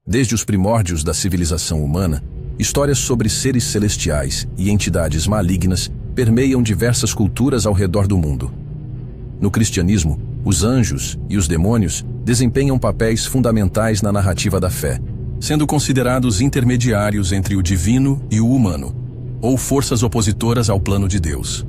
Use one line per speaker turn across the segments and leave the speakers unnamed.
Desde os primórdios da civilização humana, histórias sobre seres celestiais e entidades malignas permeiam diversas culturas ao redor do mundo. No cristianismo, os anjos e os demônios desempenham papéis fundamentais na narrativa da fé, sendo considerados intermediários entre o divino e o humano, ou forças opositoras ao plano de Deus.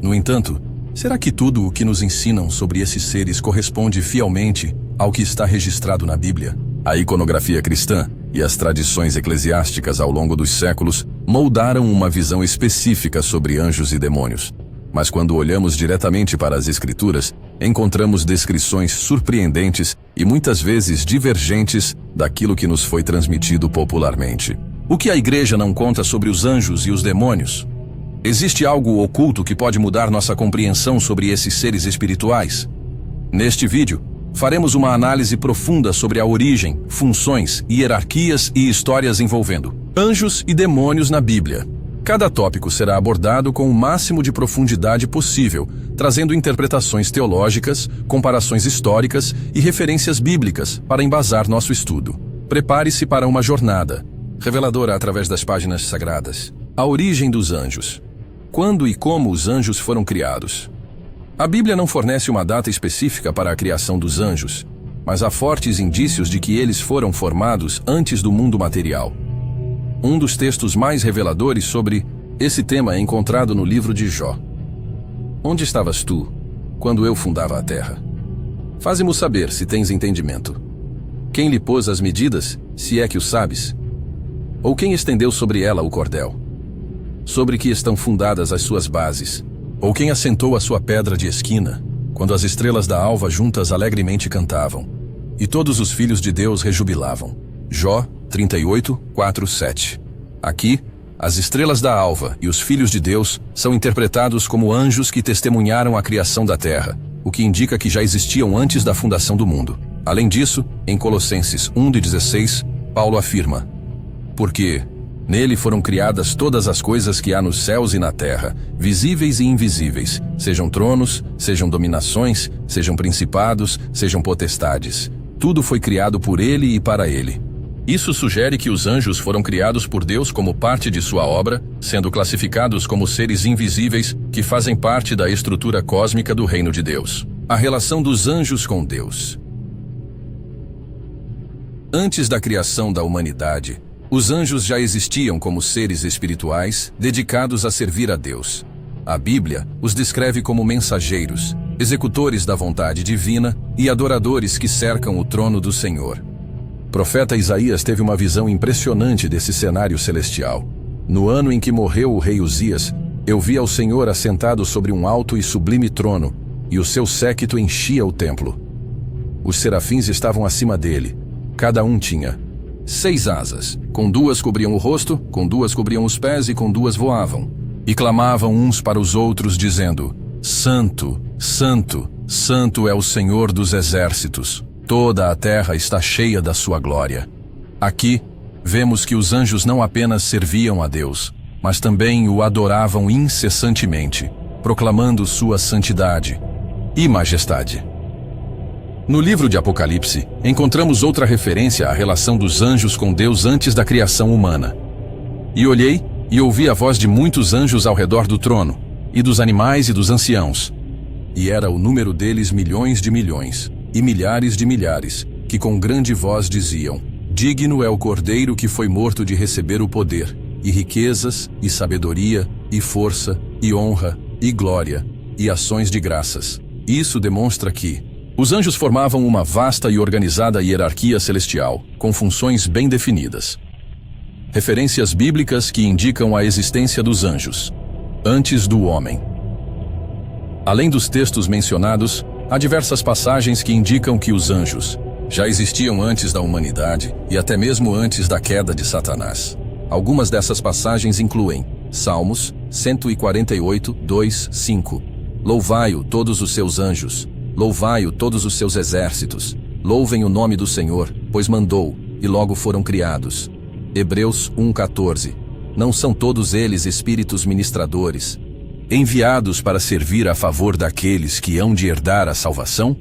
No entanto, será que tudo o que nos ensinam sobre esses seres corresponde fielmente ao que está registrado na Bíblia? A iconografia cristã e as tradições eclesiásticas ao longo dos séculos moldaram uma visão específica sobre anjos e demônios. Mas quando olhamos diretamente para as Escrituras, encontramos descrições surpreendentes e muitas vezes divergentes daquilo que nos foi transmitido popularmente. O que a Igreja não conta sobre os anjos e os demônios? Existe algo oculto que pode mudar nossa compreensão sobre esses seres espirituais? Neste vídeo, faremos uma análise profunda sobre a origem, funções, hierarquias e histórias envolvendo anjos e demônios na Bíblia. Cada tópico será abordado com o máximo de profundidade possível, trazendo interpretações teológicas, comparações históricas e referências bíblicas para embasar nosso estudo. Prepare-se para uma jornada reveladora através das páginas sagradas. A origem dos anjos. Quando e como os anjos foram criados? A Bíblia não fornece uma data específica para a criação dos anjos, mas há fortes indícios de que eles foram formados antes do mundo material. Um dos textos mais reveladores sobre esse tema é encontrado no livro de Jó. Onde estavas tu, quando eu fundava a terra? Faze-mo saber se tens entendimento. Quem lhe pôs as medidas, se é que o sabes? Ou quem estendeu sobre ela o cordel? Sobre que estão fundadas as suas bases? Ou quem assentou a sua pedra de esquina, quando as estrelas da alva juntas alegremente cantavam, e todos os filhos de Deus rejubilavam? Jó 38, 4, 7. Aqui, as estrelas da alva e os filhos de Deus são interpretados como anjos que testemunharam a criação da terra, o que indica que já existiam antes da fundação do mundo. Além disso, em Colossenses 1:16, Paulo afirma: porque nele foram criadas todas as coisas que há nos céus e na terra, visíveis e invisíveis, sejam tronos, sejam dominações, sejam principados, sejam potestades. Tudo foi criado por ele e para ele. Isso sugere que os anjos foram criados por Deus como parte de sua obra, sendo classificados como seres invisíveis que fazem parte da estrutura cósmica do reino de Deus. A relação dos anjos com Deus. Antes da criação da humanidade, os anjos já existiam como seres espirituais dedicados a servir a Deus. A Bíblia os descreve como mensageiros, executores da vontade divina e adoradores que cercam o trono do Senhor. O profeta Isaías teve uma visão impressionante desse cenário celestial. No ano em que morreu o rei Uzias, eu vi ao Senhor assentado sobre um alto e sublime trono, e o seu séquito enchia o templo. Os serafins estavam acima dele. Cada um tinha 6 asas, com 2 cobriam o rosto, com 2 cobriam os pés e com 2 voavam. E clamavam uns para os outros, dizendo: Santo, Santo, Santo é o Senhor dos exércitos. Toda a terra está cheia da sua glória. Aqui, vemos que os anjos não apenas serviam a Deus, mas também o adoravam incessantemente, proclamando sua santidade e majestade. No livro de Apocalipse, encontramos outra referência à relação dos anjos com Deus antes da criação humana. E olhei e ouvi a voz de muitos anjos ao redor do trono, e dos animais e dos anciãos. E era o número deles milhões de milhões, e milhares de milhares, que com grande voz diziam: digno é o Cordeiro que foi morto de receber o poder, e riquezas, e sabedoria, e força, e honra, e glória, e ações de graças. Isso demonstra que os anjos formavam uma vasta e organizada hierarquia celestial, com funções bem definidas. Referências bíblicas que indicam a existência dos anjos. Antes do homem. Além dos textos mencionados, há diversas passagens que indicam que os anjos já existiam antes da humanidade e até mesmo antes da queda de Satanás. Algumas dessas passagens incluem Salmos 148, 2, 5. Louvai-o todos os seus anjos, louvai-o todos os seus exércitos, louvem o nome do Senhor, pois mandou, e logo foram criados. Hebreus 1:14. Não são todos eles espíritos ministradores, enviados para servir a favor daqueles que hão de herdar a salvação?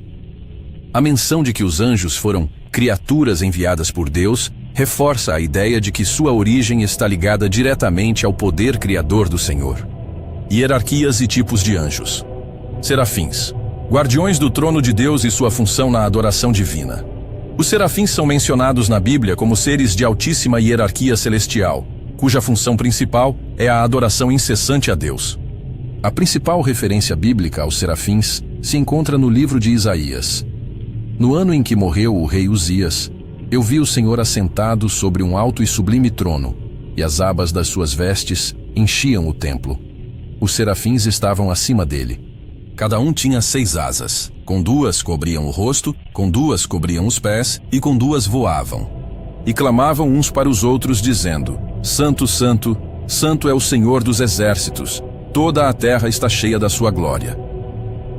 A menção de que os anjos foram criaturas enviadas por Deus reforça a ideia de que sua origem está ligada diretamente ao poder criador do Senhor. Hierarquias e tipos de anjos. Serafins, guardiões do trono de Deus e sua função na adoração divina. Os serafins são mencionados na Bíblia como seres de altíssima hierarquia celestial, cuja função principal é a adoração incessante a Deus. A principal referência bíblica aos serafins se encontra no livro de Isaías. No ano em que morreu o rei Uzias, eu vi o Senhor assentado sobre um alto e sublime trono, e as abas das suas vestes enchiam o templo. Os serafins estavam acima dele. Cada um tinha 6 asas. Com 2 cobriam o rosto, com 2 cobriam os pés, e com 2 voavam. E clamavam uns para os outros, dizendo: Santo, Santo, Santo é o Senhor dos exércitos. Toda a terra está cheia da sua glória.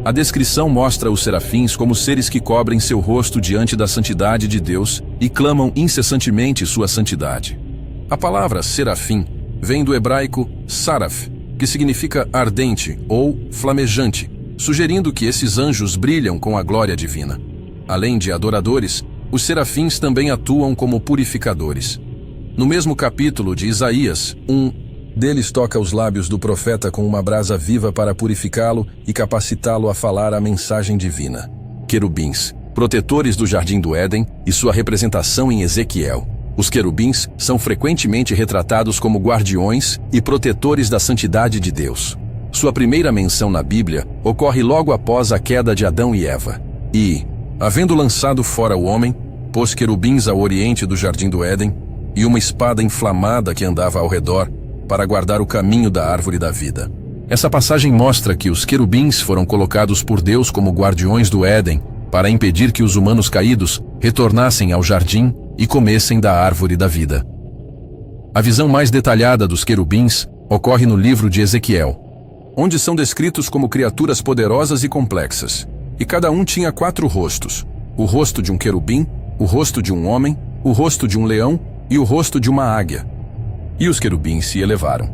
A descrição mostra os serafins como seres que cobrem seu rosto diante da santidade de Deus e clamam incessantemente sua santidade. A palavra serafim vem do hebraico saraf, que significa ardente ou flamejante, sugerindo que esses anjos brilham com a glória divina. Além de adoradores, os serafins também atuam como purificadores. No mesmo capítulo de Isaías, um deles toca os lábios do profeta com uma brasa viva para purificá-lo e capacitá-lo a falar a mensagem divina. Querubins, protetores do Jardim do Éden e sua representação em Ezequiel. Os querubins são frequentemente retratados como guardiões e protetores da santidade de Deus. Sua primeira menção na Bíblia ocorre logo após a queda de Adão e Eva. E, havendo lançado fora o homem, pôs querubins ao oriente do Jardim do Éden e uma espada inflamada que andava ao redor para guardar o caminho da árvore da vida. Essa passagem mostra que os querubins foram colocados por Deus como guardiões do Éden para impedir que os humanos caídos retornassem ao jardim e comessem da árvore da vida. A visão mais detalhada dos querubins ocorre no livro de Ezequiel, onde são descritos como criaturas poderosas e complexas, e cada um tinha 4 rostos: o rosto de um querubim, o rosto de um homem, o rosto de um leão e o rosto de uma águia. E os querubins se elevaram.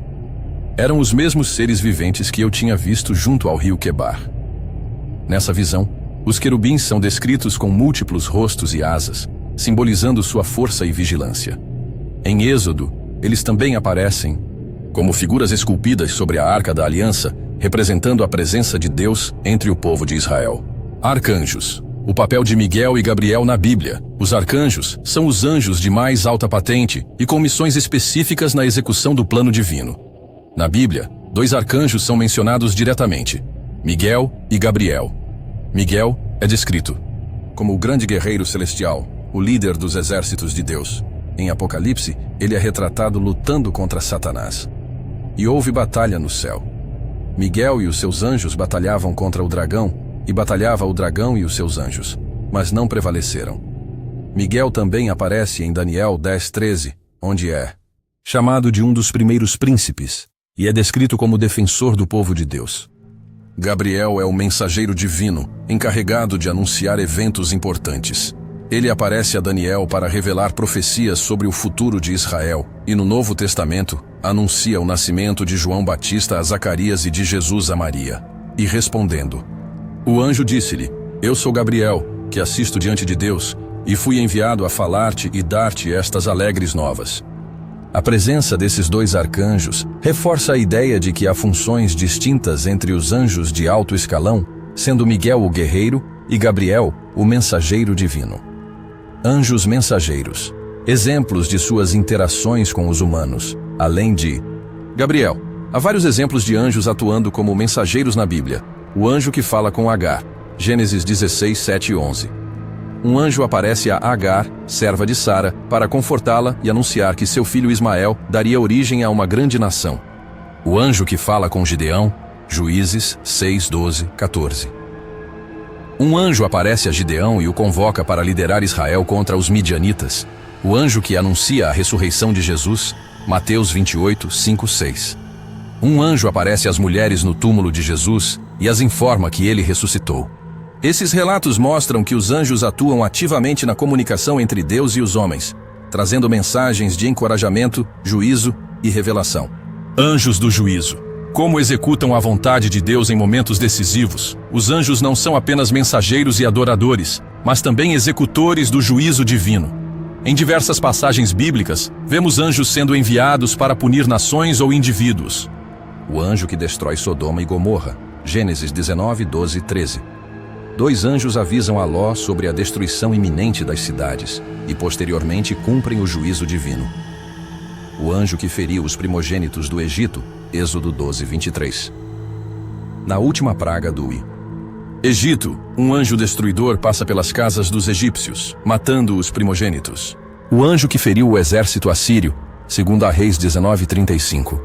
Eram os mesmos seres viventes que eu tinha visto junto ao rio Quebar. Nessa visão, os querubins são descritos com múltiplos rostos e asas, simbolizando sua força e vigilância. Em Êxodo, eles também aparecem como figuras esculpidas sobre a Arca da Aliança, representando a presença de Deus entre o povo de Israel. Arcanjos. O papel de Miguel e Gabriel na Bíblia. Os arcanjos são os anjos de mais alta patente e com missões específicas na execução do plano divino. Na Bíblia, 2 arcanjos são mencionados diretamente: Miguel e Gabriel. Miguel é descrito como o grande guerreiro celestial, o líder dos exércitos de Deus. Em Apocalipse, ele é retratado lutando contra Satanás. E houve batalha no céu. Miguel e os seus anjos batalhavam contra o dragão, e batalhava o dragão e os seus anjos, mas não prevaleceram. Miguel também aparece em Daniel 10:13, onde é chamado de um dos primeiros príncipes, e é descrito como defensor do povo de Deus. Gabriel é o mensageiro divino, encarregado de anunciar eventos importantes. Ele aparece a Daniel para revelar profecias sobre o futuro de Israel, e no Novo Testamento, anuncia o nascimento de João Batista a Zacarias e de Jesus a Maria. E respondendo, o anjo disse-lhe: Eu sou Gabriel, que assisto diante de Deus, e fui enviado a falar-te e dar-te estas alegres novas. A presença desses 2 arcanjos reforça a ideia de que há funções distintas entre os anjos de alto escalão, sendo Miguel o guerreiro e Gabriel o mensageiro divino. Anjos mensageiros. Exemplos de suas interações com os humanos, além de Gabriel. Há vários exemplos de anjos atuando como mensageiros na Bíblia. O anjo que fala com Agar, Gênesis 16, 7 e 11. Um anjo aparece a Agar, serva de Sara, para confortá-la e anunciar que seu filho Ismael daria origem a uma grande nação. O anjo que fala com Gideão, Juízes 6, 12, 14. Um anjo aparece a Gideão e o convoca para liderar Israel contra os midianitas. O anjo que anuncia a ressurreição de Jesus, Mateus 28, 5, 6. Um anjo aparece às mulheres no túmulo de Jesus e as informa que ele ressuscitou. Esses relatos mostram que os anjos atuam ativamente na comunicação entre Deus e os homens, trazendo mensagens de encorajamento, juízo e revelação. Anjos do juízo. Como executam a vontade de Deus em momentos decisivos, os anjos não são apenas mensageiros e adoradores, mas também executores do juízo divino. Em diversas passagens bíblicas, vemos anjos sendo enviados para punir nações ou indivíduos. O anjo que destrói Sodoma e Gomorra, Gênesis 19, 12 e 13. 2 anjos avisam a Ló sobre a destruição iminente das cidades e posteriormente cumprem o juízo divino. O anjo que feriu os primogênitos do Egito, Êxodo 12, 23. Na última praga do Egito, um anjo destruidor passa pelas casas dos egípcios, matando os primogênitos. O anjo que feriu o exército assírio, segundo a Reis 19:35.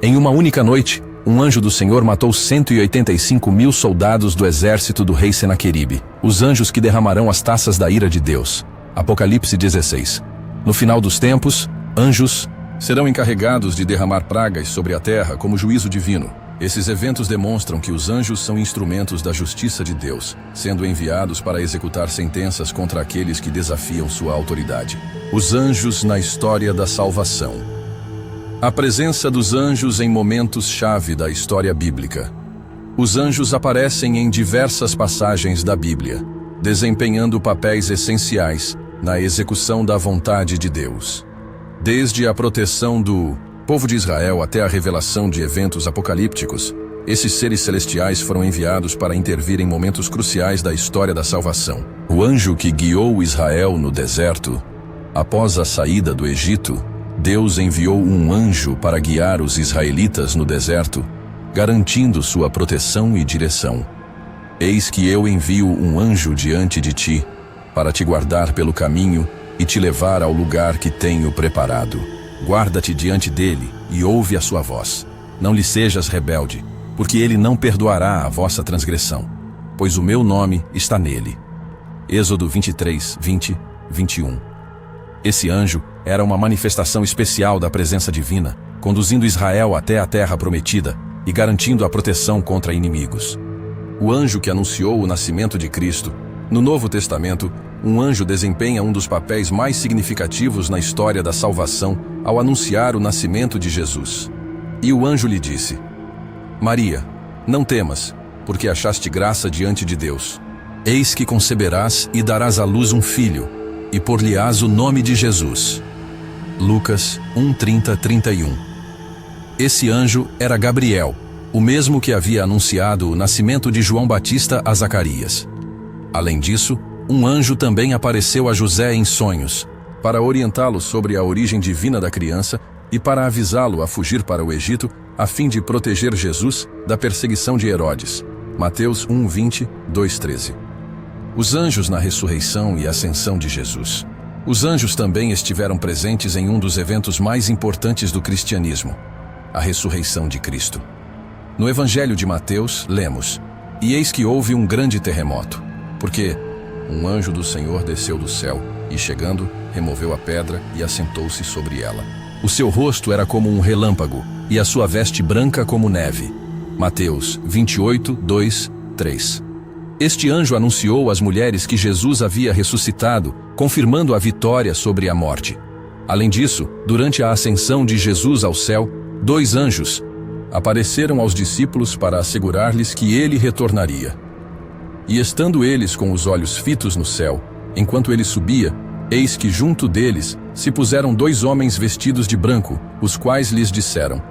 Em uma única noite, um anjo do Senhor matou 185.000 soldados do exército do rei Senaqueribe, os anjos que derramarão as taças da ira de Deus. Apocalipse 16. No final dos tempos, anjos serão encarregados de derramar pragas sobre a terra como juízo divino. Esses eventos demonstram que os anjos são instrumentos da justiça de Deus, sendo enviados para executar sentenças contra aqueles que desafiam sua autoridade. Os anjos na história da salvação. A presença dos anjos em momentos-chave da história bíblica. Os anjos aparecem em diversas passagens da Bíblia, desempenhando papéis essenciais na execução da vontade de Deus. Desde a proteção do povo de Israel até a revelação de eventos apocalípticos, esses seres celestiais foram enviados para intervir em momentos cruciais da história da salvação. O anjo que guiou Israel no deserto, após a saída do Egito, Deus enviou um anjo para guiar os israelitas no deserto, garantindo sua proteção e direção. Eis que eu envio um anjo diante de ti, para te guardar pelo caminho e te levar ao lugar que tenho preparado. Guarda-te diante dele e ouve a sua voz. Não lhe sejas rebelde, porque ele não perdoará a vossa transgressão, pois o meu nome está nele. Êxodo 23, 20, 21. Esse anjo era uma manifestação especial da presença divina, conduzindo Israel até a terra prometida e garantindo a proteção contra inimigos. O anjo que anunciou o nascimento de Cristo. No Novo Testamento, um anjo desempenha um dos papéis mais significativos na história da salvação ao anunciar o nascimento de Jesus. E o anjo lhe disse: Maria, não temas, porque achaste graça diante de Deus. Eis que conceberás e darás à luz um filho, e por-lhe-ás o nome de Jesus. Lucas 1:30, 31. Esse anjo era Gabriel, o mesmo que havia anunciado o nascimento de João Batista a Zacarias. Além disso, um anjo também apareceu a José em sonhos, para orientá-lo sobre a origem divina da criança e para avisá-lo a fugir para o Egito, a fim de proteger Jesus da perseguição de Herodes. Mateus 1:20, 2:13. Os anjos na ressurreição e ascensão de Jesus. Os anjos também estiveram presentes em um dos eventos mais importantes do cristianismo, a ressurreição de Cristo. No Evangelho de Mateus, lemos: E eis que houve um grande terremoto, porque um anjo do Senhor desceu do céu, e chegando, removeu a pedra e assentou-se sobre ela. O seu rosto era como um relâmpago, e a sua veste branca como neve. Mateus 28, 2, 3. Este anjo anunciou às mulheres que Jesus havia ressuscitado, confirmando a vitória sobre a morte. Além disso, durante a ascensão de Jesus ao céu, 2 anjos apareceram aos discípulos para assegurar-lhes que ele retornaria. E estando eles com os olhos fitos no céu, enquanto ele subia, eis que junto deles se puseram 2 homens vestidos de branco, os quais lhes disseram: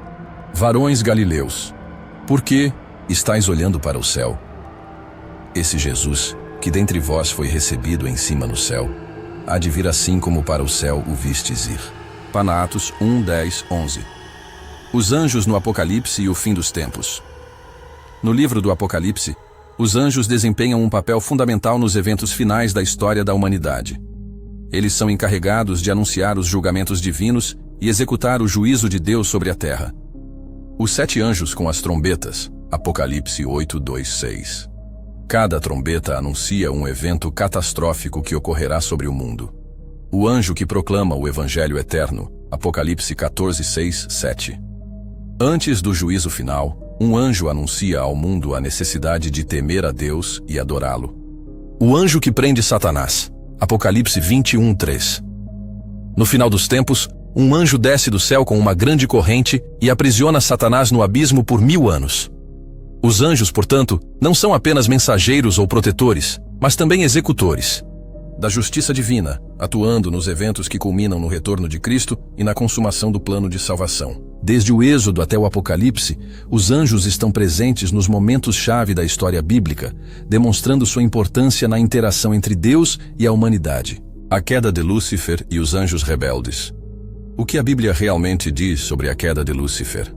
Varões galileus, por que estáis olhando para o céu? Esse Jesus, que dentre vós foi recebido em cima no céu, há de vir assim como para o céu o vistes ir. Atos 1, 10, 11. Os anjos no Apocalipse e o fim dos tempos. No livro do Apocalipse, os anjos desempenham um papel fundamental nos eventos finais da história da humanidade. Eles são encarregados de anunciar os julgamentos divinos e executar o juízo de Deus sobre a terra. Os 7 anjos com as trombetas, Apocalipse 8, 2, 6. Cada trombeta anuncia um evento catastrófico que ocorrerá sobre o mundo. O anjo que proclama o Evangelho eterno, Apocalipse 14, 6, 7. Antes do juízo final, um anjo anuncia ao mundo a necessidade de temer a Deus e adorá-lo. O anjo que prende Satanás, Apocalipse 21, 3. No final dos tempos, um anjo desce do céu com uma grande corrente e aprisiona Satanás no abismo por 1000 anos. Os anjos, portanto, não são apenas mensageiros ou protetores, mas também executores. da justiça divina, atuando nos eventos que culminam no retorno de Cristo e na consumação do plano de salvação. Desde o Êxodo até o Apocalipse, os anjos estão presentes nos momentos-chave da história bíblica, demonstrando sua importância na interação entre Deus e a humanidade. A queda de Lúcifer e os anjos rebeldes. O que a Bíblia realmente diz sobre a queda de Lúcifer?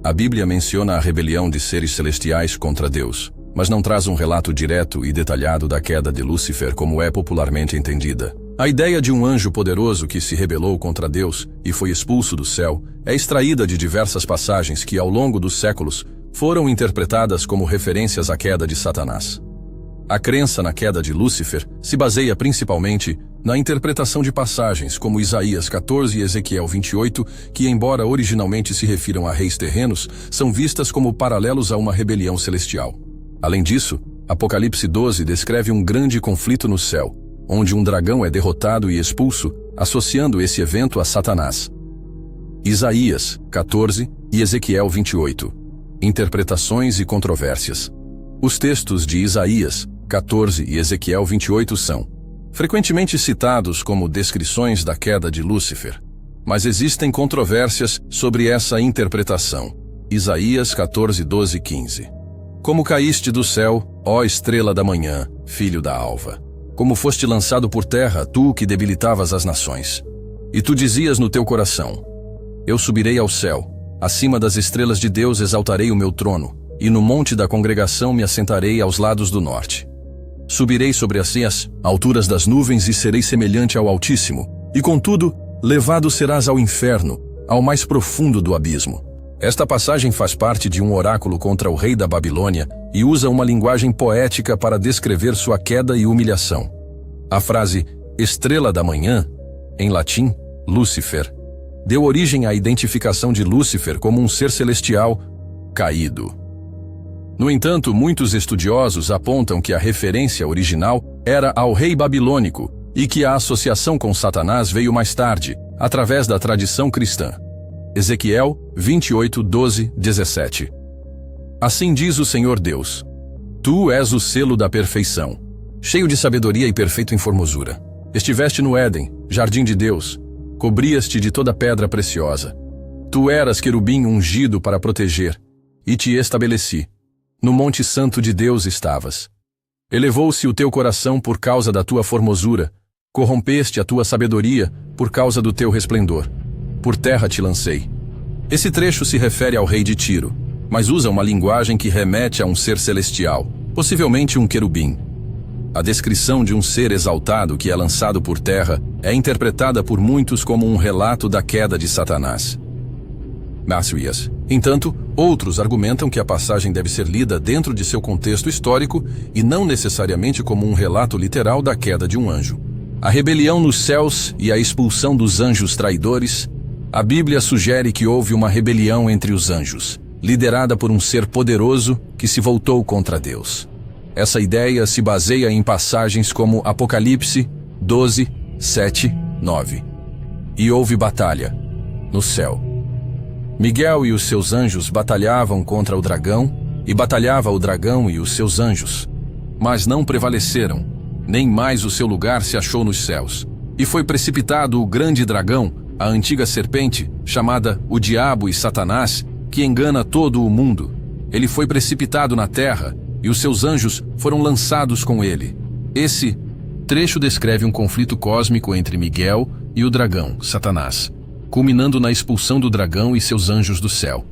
A Bíblia menciona a rebelião de seres celestiais contra Deus, mas não traz um relato direto e detalhado da queda de Lúcifer como é popularmente entendida. A ideia de um anjo poderoso que se rebelou contra Deus e foi expulso do céu é extraída de diversas passagens que, ao longo dos séculos, foram interpretadas como referências à queda de Satanás. A crença na queda de Lúcifer se baseia principalmente na interpretação de passagens como Isaías 14 e Ezequiel 28, que, embora originalmente se refiram a reis terrenos, são vistas como paralelos a uma rebelião celestial. Além disso, Apocalipse 12 descreve um grande conflito no céu, onde um dragão é derrotado e expulso, associando esse evento a Satanás. Isaías 14 e Ezequiel 28. Interpretações e controvérsias. Os textos de Isaías 14 e Ezequiel 28 são frequentemente citados como descrições da queda de Lúcifer, mas existem controvérsias sobre essa interpretação. Isaías 14, 12 e 15. Como caíste do céu, ó estrela da manhã, filho da alva. Como foste lançado por terra, tu que debilitavas as nações. E tu dizias no teu coração: eu subirei ao céu, acima das estrelas de Deus exaltarei o meu trono, e no monte da congregação me assentarei aos lados do norte. Subirei sobre as alturas das nuvens e serei semelhante ao Altíssimo, e contudo, levado serás ao inferno, ao mais profundo do abismo. Esta passagem faz parte de um oráculo contra o rei da Babilônia e usa uma linguagem poética para descrever sua queda e humilhação. A frase estrela da manhã, em latim, Lúcifer, deu origem à identificação de Lúcifer como um ser celestial caído. No entanto, muitos estudiosos apontam que a referência original era ao rei babilônico e que a associação com Satanás veio mais tarde, através da tradição cristã. Ezequiel 28, 12, 17. Assim diz o Senhor Deus: tu és o selo da perfeição, cheio de sabedoria e perfeito em formosura. Estiveste no Éden, jardim de Deus, cobrias-te de toda pedra preciosa. Tu eras querubim ungido para proteger, e te estabeleci. No monte santo de Deus estavas. Elevou-se o teu coração por causa da tua formosura, corrompeste a tua sabedoria por causa do teu resplendor. Por terra te lancei. Esse trecho se refere ao rei de Tiro, mas usa uma linguagem que remete a um ser celestial, possivelmente um querubim. A descrição de um ser exaltado que é lançado por terra é interpretada por muitos como um relato da queda de Satanás. Entanto, outros argumentam que a passagem deve ser lida dentro de seu contexto histórico e não necessariamente como um relato literal da queda de um anjo. A rebelião nos céus e a expulsão dos anjos traidores. A Bíblia sugere que houve uma rebelião entre os anjos, liderada por um ser poderoso que se voltou contra Deus. Essa ideia se baseia em passagens como Apocalipse 12, 7, 9. E houve batalha no céu. Miguel e os seus anjos batalhavam contra o dragão, e batalhava o dragão e os seus anjos, mas não prevaleceram, nem mais o seu lugar se achou nos céus. E foi precipitado o grande dragão, a antiga serpente, chamada o Diabo e Satanás, que engana todo o mundo. Ele foi precipitado na terra, e os seus anjos foram lançados com ele. Esse trecho descreve um conflito cósmico entre Miguel e o dragão, Satanás, culminando na expulsão do dragão e seus anjos do céu.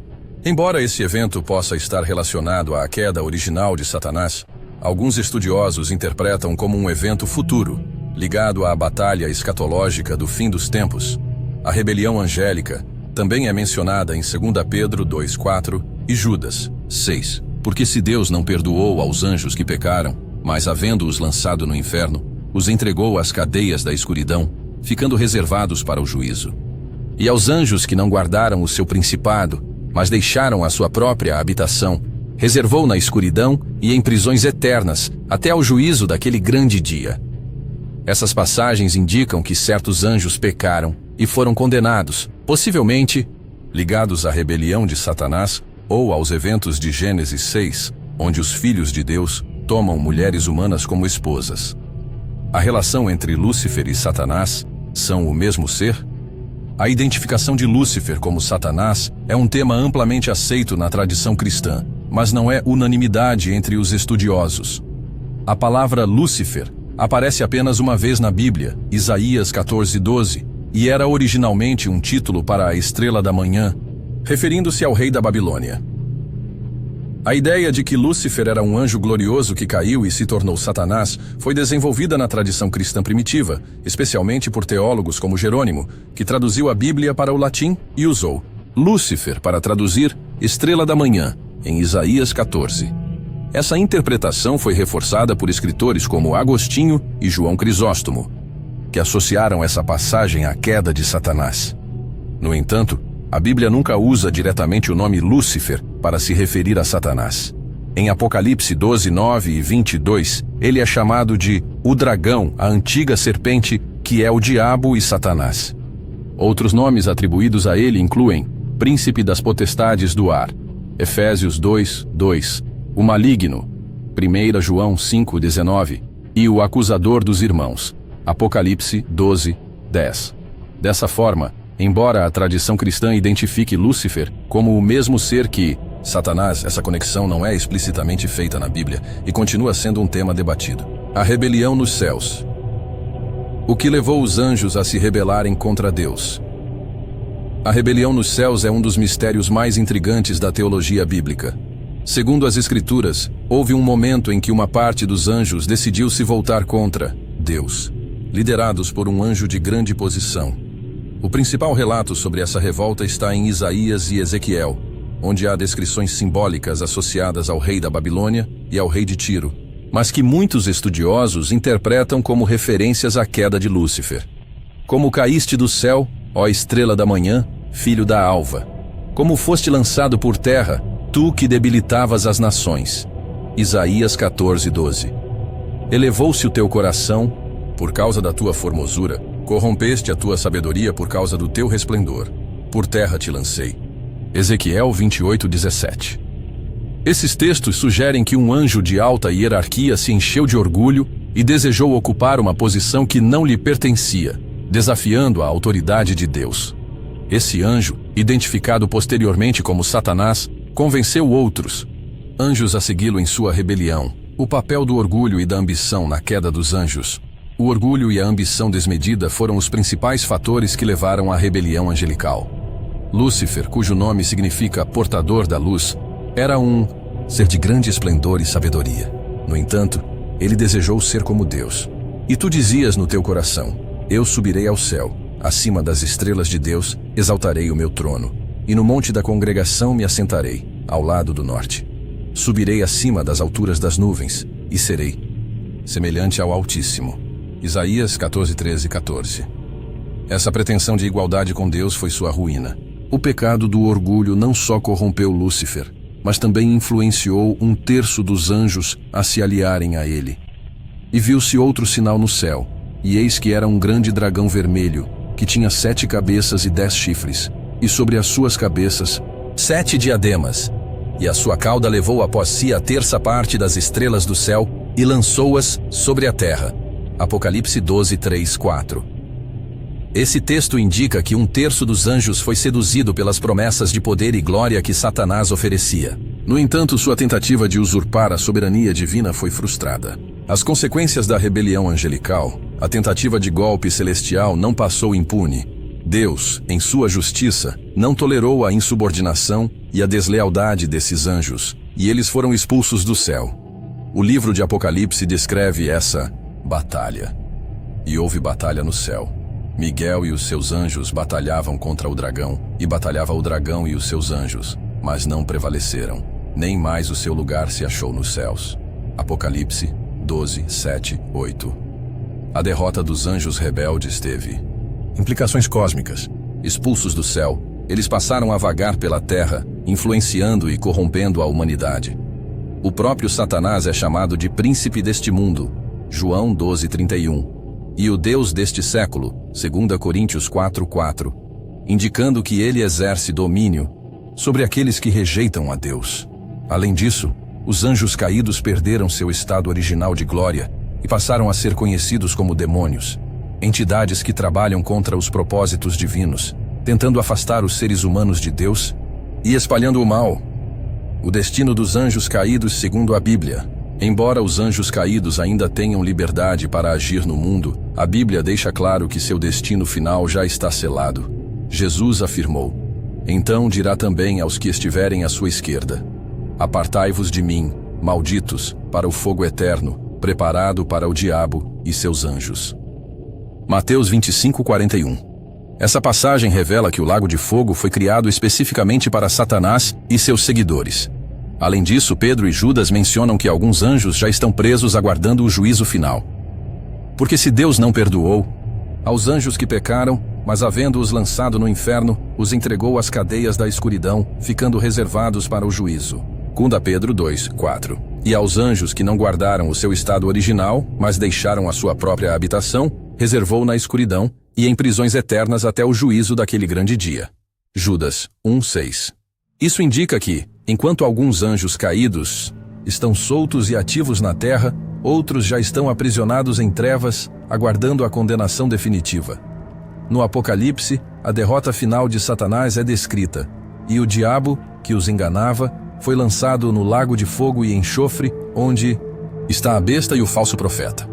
Embora esse evento possa estar relacionado à queda original de Satanás, alguns estudiosos interpretam como um evento futuro, ligado à batalha escatológica do fim dos tempos. A rebelião angélica também é mencionada em 2 Pedro 2,4 e Judas 6. Porque se Deus não perdoou aos anjos que pecaram, mas havendo-os lançado no inferno, os entregou às cadeias da escuridão, ficando reservados para o juízo. E aos anjos que não guardaram o seu principado, mas deixaram a sua própria habitação, reservou na escuridão e em prisões eternas, até ao juízo daquele grande dia. Essas passagens indicam que certos anjos pecaram e foram condenados, possivelmente ligados à rebelião de Satanás ou aos eventos de Gênesis 6, onde os filhos de Deus tomam mulheres humanas como esposas. A relação entre Lúcifer e Satanás são o mesmo ser? A identificação de Lúcifer como Satanás é um tema amplamente aceito na tradição cristã, mas não é unanimidade entre os estudiosos. A palavra Lúcifer aparece apenas uma vez na Bíblia, Isaías 14:12, e era originalmente um título para a estrela da manhã, referindo-se ao rei da Babilônia. A ideia de que Lúcifer era um anjo glorioso que caiu e se tornou Satanás foi desenvolvida na tradição cristã primitiva, especialmente por teólogos como Jerônimo, que traduziu a Bíblia para o latim e usou Lúcifer para traduzir estrela da manhã, em Isaías 14. Essa interpretação foi reforçada por escritores como Agostinho e João Crisóstomo, que associaram essa passagem à queda de Satanás. No entanto, a Bíblia nunca usa diretamente o nome Lúcifer para se referir a Satanás. Em Apocalipse 12:9 e 22, ele é chamado de o dragão, a antiga serpente, que é o diabo e Satanás. Outros nomes atribuídos a ele incluem príncipe das potestades do ar, Efésios 2:2, o maligno, 1 João 5:19, e o acusador dos irmãos, Apocalipse 12:10. Dessa forma, embora a tradição cristã identifique Lúcifer como o mesmo ser que Satanás, essa conexão não é explicitamente feita na Bíblia e continua sendo um tema debatido. A rebelião nos céus. O que levou os anjos a se rebelarem contra Deus? A rebelião nos céus é um dos mistérios mais intrigantes da teologia bíblica. Segundo as Escrituras, houve um momento em que uma parte dos anjos decidiu se voltar contra Deus, liderados por um anjo de grande posição. O principal relato sobre essa revolta está em Isaías e Ezequiel, onde há descrições simbólicas associadas ao rei da Babilônia e ao rei de Tiro, mas que muitos estudiosos interpretam como referências à queda de Lúcifer. Como caíste do céu, ó estrela da manhã, filho da alva. Como foste lançado por terra, tu que debilitavas as nações. Isaías 14:12. Elevou-se o teu coração, por causa da tua formosura, corrompeste a tua sabedoria por causa do teu resplendor. Por terra te lancei. Ezequiel 28:17. Esses textos sugerem que um anjo de alta hierarquia se encheu de orgulho e desejou ocupar uma posição que não lhe pertencia, desafiando a autoridade de Deus. Esse anjo, identificado posteriormente como Satanás, convenceu outros anjos a segui-lo em sua rebelião. O papel do orgulho e da ambição na queda dos anjos. O orgulho e a ambição desmedida foram os principais fatores que levaram à rebelião angelical. Lúcifer, cujo nome significa portador da luz, era um ser de grande esplendor e sabedoria. No entanto, ele desejou ser como Deus. E tu dizias no teu coração: eu subirei ao céu, acima das estrelas de Deus, exaltarei o meu trono. E no monte da congregação me assentarei, ao lado do norte. Subirei acima das alturas das nuvens, e serei semelhante ao Altíssimo. Isaías 14:13-14. Essa pretensão de igualdade com Deus foi sua ruína. O pecado do orgulho não só corrompeu Lúcifer, mas também influenciou 1/3 dos anjos a se aliarem a ele. E viu-se outro sinal no céu, e eis que era um grande dragão vermelho, que tinha 7 cabeças e 10 chifres, e sobre as suas cabeças 7 diademas, e a sua cauda levou após si a 1/3 parte das estrelas do céu e lançou-as sobre a terra. Apocalipse 12:3-4. Esse texto indica que 1/3 dos anjos foi seduzido pelas promessas de poder e glória que Satanás oferecia. No entanto, sua tentativa de usurpar a soberania divina foi frustrada. As consequências da rebelião angelical, a tentativa de golpe celestial, não passou impune. Deus, em sua justiça, não tolerou a insubordinação e a deslealdade desses anjos, e eles foram expulsos do céu. O livro de Apocalipse descreve essa batalha. E houve batalha no céu. Miguel e os seus anjos batalhavam contra o dragão, e batalhava o dragão e os seus anjos, mas não prevaleceram. Nem mais o seu lugar se achou nos céus. Apocalipse 12:7-8. A derrota dos anjos rebeldes teve implicações cósmicas. Expulsos do céu, eles passaram a vagar pela terra, influenciando e corrompendo a humanidade. O próprio Satanás é chamado de príncipe deste mundo, João 12:31, e o Deus deste século, 2 Coríntios 4:4, indicando que ele exerce domínio sobre aqueles que rejeitam a Deus. Além disso, os anjos caídos perderam seu estado original de glória e passaram a ser conhecidos como demônios, entidades que trabalham contra os propósitos divinos, tentando afastar os seres humanos de Deus e espalhando o mal. O destino dos anjos caídos segundo a Bíblia. Embora os anjos caídos ainda tenham liberdade para agir no mundo, a Bíblia deixa claro que seu destino final já está selado. Jesus afirmou: "Então dirá também aos que estiverem à sua esquerda: Apartai-vos de mim, malditos, para o fogo eterno, preparado para o diabo e seus anjos." Mateus 25:41. Essa passagem revela que o lago de fogo foi criado especificamente para Satanás e seus seguidores. Além disso, Pedro e Judas mencionam que alguns anjos já estão presos aguardando o juízo final. Porque se Deus não perdoou aos anjos que pecaram, mas havendo-os lançado no inferno, os entregou às cadeias da escuridão, ficando reservados para o juízo. 2 Pedro 2:4. E aos anjos que não guardaram o seu estado original, mas deixaram a sua própria habitação, reservou na escuridão e em prisões eternas até o juízo daquele grande dia. Judas 1:6. Isso indica que, enquanto alguns anjos caídos estão soltos e ativos na terra, outros já estão aprisionados em trevas, aguardando a condenação definitiva. No Apocalipse, a derrota final de Satanás é descrita, e o diabo, que os enganava, foi lançado no lago de fogo e enxofre, onde está a besta e o falso profeta.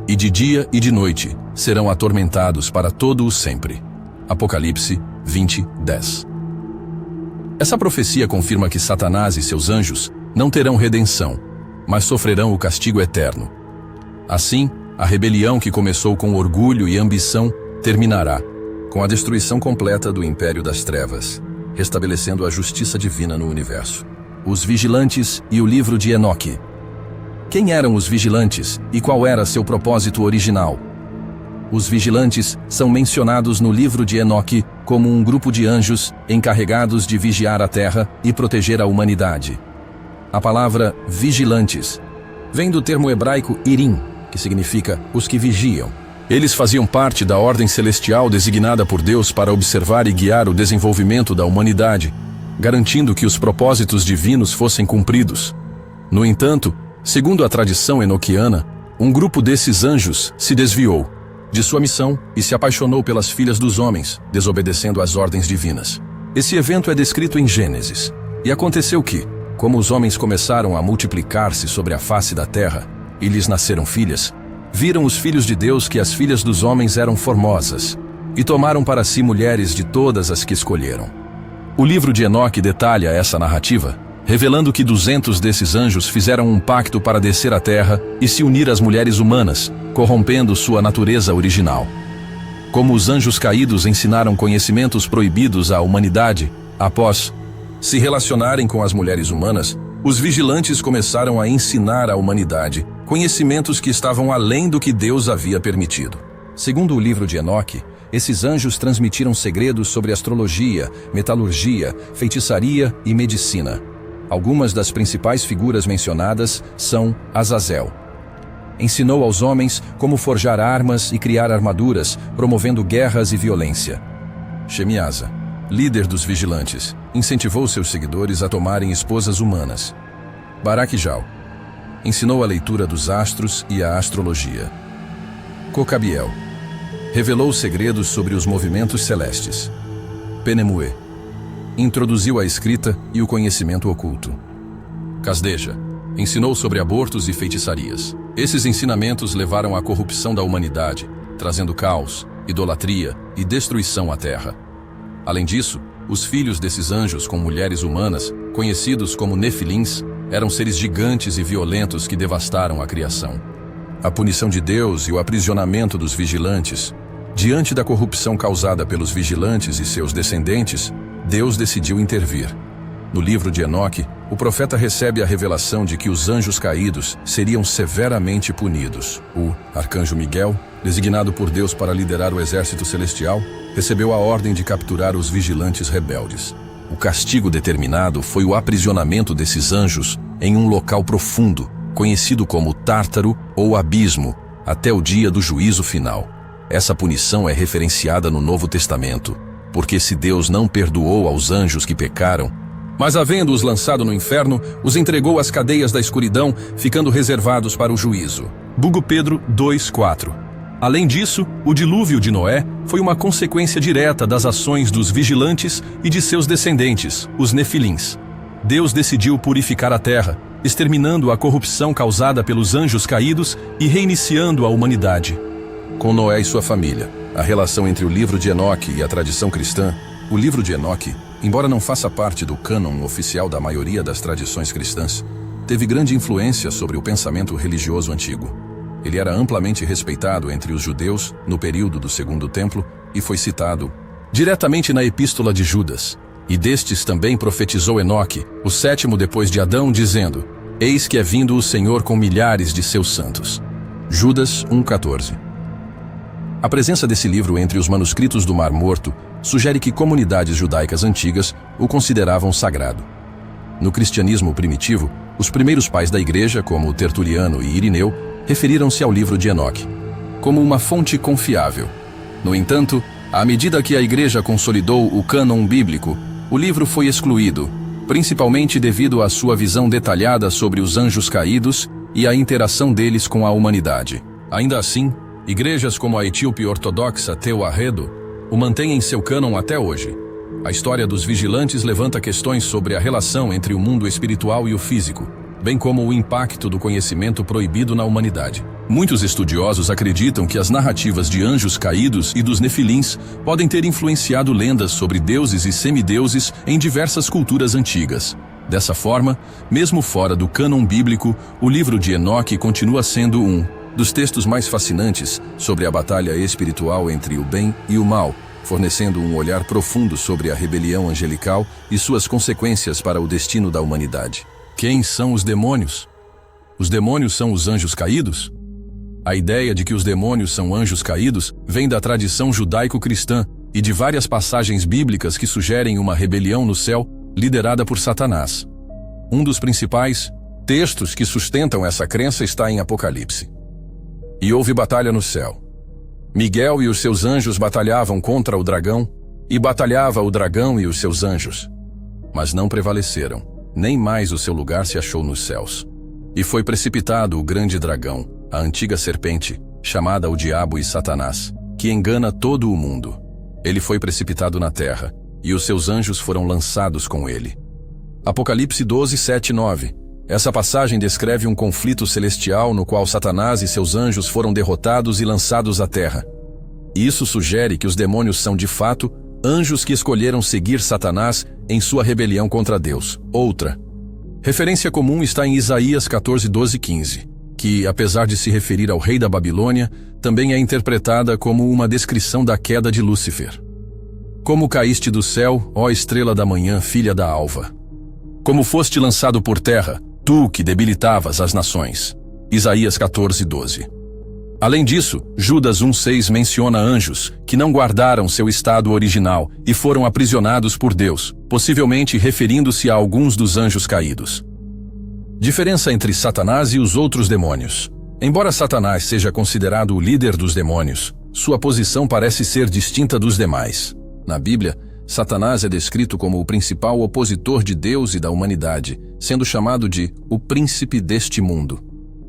E de dia e de noite serão atormentados para todo o sempre. Apocalipse 20:10. Essa profecia confirma que Satanás e seus anjos não terão redenção, mas sofrerão o castigo eterno. Assim, a rebelião que começou com orgulho e ambição terminará com a destruição completa do império das trevas, restabelecendo a justiça divina no universo. Os vigilantes e o livro de Enoque. Quem eram os vigilantes e qual era seu propósito original? Os vigilantes são mencionados no livro de Enoque como um grupo de anjos encarregados de vigiar a terra e proteger a humanidade. A palavra vigilantes vem do termo hebraico irim, que significa os que vigiam. Eles faziam parte da ordem celestial designada por Deus para observar e guiar o desenvolvimento da humanidade, garantindo que os propósitos divinos fossem cumpridos. No entanto, segundo a tradição enoquiana, um grupo desses anjos se desviou de sua missão e se apaixonou pelas filhas dos homens, desobedecendo às ordens divinas. Esse evento é descrito em Gênesis. E aconteceu que, como os homens começaram a multiplicar-se sobre a face da terra, e lhes nasceram filhas, viram os filhos de Deus que as filhas dos homens eram formosas, e tomaram para si mulheres de todas as que escolheram. O livro de Enoque detalha essa narrativa, revelando que 200 desses anjos fizeram um pacto para descer à terra e se unir às mulheres humanas, corrompendo sua natureza original. Como os anjos caídos ensinaram conhecimentos proibidos à humanidade, após se relacionarem com as mulheres humanas, os vigilantes começaram a ensinar à humanidade conhecimentos que estavam além do que Deus havia permitido. Segundo o livro de Enoque, esses anjos transmitiram segredos sobre astrologia, metalurgia, feitiçaria e medicina. Algumas das principais figuras mencionadas são Azazel. Ensinou aos homens como forjar armas e criar armaduras, promovendo guerras e violência. Shemiasa, líder dos vigilantes, incentivou seus seguidores a tomarem esposas humanas. Baraquijal ensinou a leitura dos astros e a astrologia. Cocabiel revelou segredos sobre os movimentos celestes. Penemuê introduziu a escrita e o conhecimento oculto. Casdeja ensinou sobre abortos e feitiçarias. Esses ensinamentos levaram à corrupção da humanidade, trazendo caos, idolatria e destruição à terra. Além disso, os filhos desses anjos com mulheres humanas, conhecidos como Nefilins, eram seres gigantes e violentos que devastaram a criação. A punição de Deus e o aprisionamento dos vigilantes. Diante da corrupção causada pelos vigilantes e seus descendentes, Deus decidiu intervir. No livro de Enoque, o profeta recebe a revelação de que os anjos caídos seriam severamente punidos. O arcanjo Miguel, designado por Deus para liderar o exército celestial, recebeu a ordem de capturar os vigilantes rebeldes. O castigo determinado foi o aprisionamento desses anjos em um local profundo, conhecido como Tártaro ou Abismo, até o dia do juízo final. Essa punição é referenciada no Novo Testamento, porque se Deus não perdoou aos anjos que pecaram, mas havendo-os lançado no inferno, os entregou às cadeias da escuridão, ficando reservados para o juízo. Bugo Pedro 2:4. Além disso, o dilúvio de Noé foi uma consequência direta das ações dos vigilantes e de seus descendentes, os nefilins. Deus decidiu purificar a terra, exterminando a corrupção causada pelos anjos caídos e reiniciando a humanidade. Com Noé e sua família, a relação entre o livro de Enoque e a tradição cristã. O livro de Enoque, embora não faça parte do cânon oficial da maioria das tradições cristãs, teve grande influência sobre o pensamento religioso antigo. Ele era amplamente respeitado entre os judeus no período do Segundo Templo e foi citado diretamente na Epístola de Judas. E destes também profetizou Enoque, o sétimo depois de Adão, dizendo: Eis que é vindo o Senhor com milhares de seus santos. Judas 1:14. A presença desse livro entre os manuscritos do Mar Morto sugere que comunidades judaicas antigas o consideravam sagrado. No cristianismo primitivo, os primeiros pais da igreja, como Tertuliano e Irineu, referiram-se ao livro de Enoque como uma fonte confiável. No entanto, à medida que a igreja consolidou o cânon bíblico, o livro foi excluído, principalmente devido à sua visão detalhada sobre os anjos caídos e a interação deles com a humanidade. Ainda assim, igrejas como a etíope ortodoxa Teoarredo o mantêm em seu cânon até hoje. A história dos vigilantes levanta questões sobre a relação entre o mundo espiritual e o físico, bem como o impacto do conhecimento proibido na humanidade. Muitos estudiosos acreditam que as narrativas de anjos caídos e dos nefilins podem ter influenciado lendas sobre deuses e semideuses em diversas culturas antigas. Dessa forma, mesmo fora do cânon bíblico, o livro de Enoque continua sendo um dos textos mais fascinantes sobre a batalha espiritual entre o bem e o mal, fornecendo um olhar profundo sobre a rebelião angelical e suas consequências para o destino da humanidade. Quem são os demônios? Os demônios são os anjos caídos? A ideia de que os demônios são anjos caídos vem da tradição judaico-cristã e de várias passagens bíblicas que sugerem uma rebelião no céu liderada por Satanás. Um dos principais textos que sustentam essa crença está em Apocalipse. E houve batalha no céu. Miguel e os seus anjos batalhavam contra o dragão, e batalhava o dragão e os seus anjos. Mas não prevaleceram, nem mais o seu lugar se achou nos céus. E foi precipitado o grande dragão, a antiga serpente, chamada o Diabo e Satanás, que engana todo o mundo. Ele foi precipitado na terra, e os seus anjos foram lançados com ele. Apocalipse 12, 7 e 9. Essa passagem descreve um conflito celestial no qual Satanás e seus anjos foram derrotados e lançados à terra. Isso sugere que os demônios são, de fato, anjos que escolheram seguir Satanás em sua rebelião contra Deus. Outra referência comum está em Isaías 14, 12 e 15, que, apesar de se referir ao rei da Babilônia, também é interpretada como uma descrição da queda de Lúcifer. Como caíste do céu, ó estrela da manhã, filha da alva. Como foste lançado por terra, tu que debilitavas as nações. Isaías 14, 12. Além disso, Judas 1,6 menciona anjos que não guardaram seu estado original e foram aprisionados por Deus, possivelmente referindo-se a alguns dos anjos caídos. Diferença entre Satanás e os outros demônios. Embora Satanás seja considerado o líder dos demônios, sua posição parece ser distinta dos demais. Na Bíblia, Satanás é descrito como o principal opositor de Deus e da humanidade, sendo chamado de o príncipe deste mundo.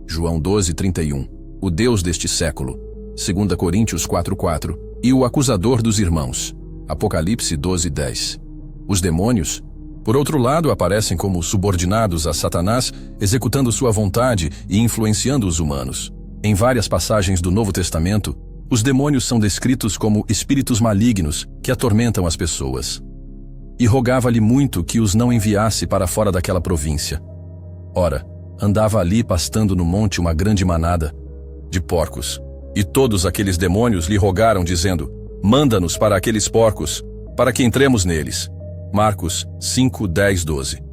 João 12, 31. O Deus deste século. 2 Coríntios 4:4. E o acusador dos irmãos. Apocalipse 12, 10. Os demônios, por outro lado, aparecem como subordinados a Satanás, executando sua vontade e influenciando os humanos. Em várias passagens do Novo Testamento, os demônios são descritos como espíritos malignos que atormentam as pessoas. E rogava-lhe muito que os não enviasse para fora daquela província. Ora, andava ali pastando no monte uma grande manada de porcos. E todos aqueles demônios lhe rogaram, dizendo: manda-nos para aqueles porcos, para que entremos neles. Marcos 5, 10, 12.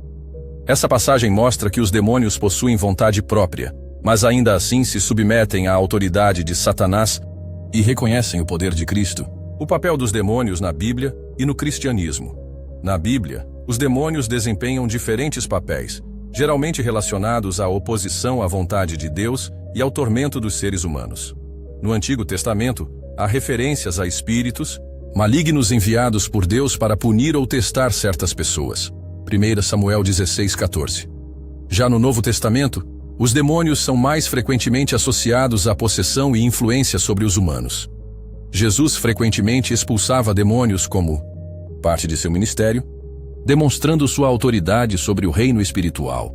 Essa passagem mostra que os demônios possuem vontade própria, mas ainda assim se submetem à autoridade de Satanás e reconhecem o poder de Cristo. O papel dos demônios na Bíblia e no cristianismo. Na Bíblia, os demônios desempenham diferentes papéis, geralmente relacionados à oposição à vontade de Deus e ao tormento dos seres humanos. No Antigo Testamento, há referências a espíritos malignos enviados por Deus para punir ou testar certas pessoas. 1 Samuel 16, 14. Já no Novo Testamento, Os demônios são mais frequentemente associados à possessão e influência sobre os humanos. Jesus frequentemente expulsava demônios como parte de seu ministério, demonstrando sua autoridade sobre o reino espiritual.